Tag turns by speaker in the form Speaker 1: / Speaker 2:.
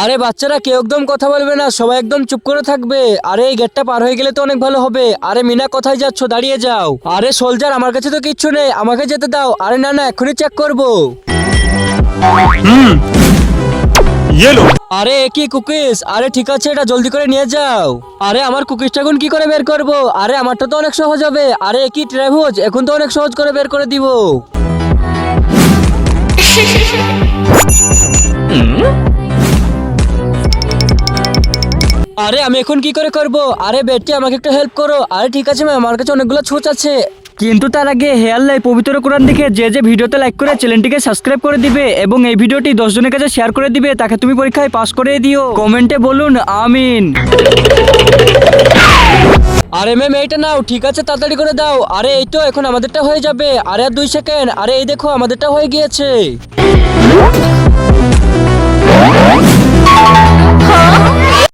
Speaker 1: আরে বাচ্চারা কেউ একদম কথা বলবে না, সবাই একদম চুপ করে থাকবে। আরে এই গেটটা পার হয়ে গেলে তো অনেক ভালো হবে। আরে মিনা কোথায় যাচ্ছ, দাঁড়িয়ে যাও। আরে সোলজার আমার কাছে তো কিচ্ছু নেই, আমাকে যেতে দাও। আরে না না, এখনই চেক করবো।
Speaker 2: ये लो।
Speaker 1: আরে এ কি কুকিজ? আরে ঠিক আছে, এটা জলদি করে নিয়ে যাও। আরে আমার কুকিজটা এখন কি করে বের করব? আরে আমারটা তো অনেক সহজ হবে। আরে এ কি ট্রাভেজ, এখন তো অনেক সহজ করে বের করে দিব। আরে আমি এখন কি করে করব? আরে বেটি আমাকে একটু হেল্প করো। আরে ঠিক আছে ম্যাম, আমার কাছে অনেকগুলো ছোঁচ আছে। কিন্তু তার আগে হে আল্লাহ, পবিত্র কোরআন দেখে যে ভিডিওতে লাইক করে চ্যানেলটিকে সাবস্ক্রাইব করে দিবে এবং এই ভিডিওটি 10 জনের কাছে শেয়ার করে দিবে, তাকে তুমি পরীক্ষায় পাস করে দিও। কমেন্টে বলুন আমিন। আরে ম্যাম এইটা নাও, ঠিক আছে তাড়াতাড়ি করে দাও। আরে এই তো এখন আমাদেরটা হয়ে যাবে। আরে আর 2 সেকেন্ড। আরে এই দেখো আমাদেরটা হয়ে গিয়েছে।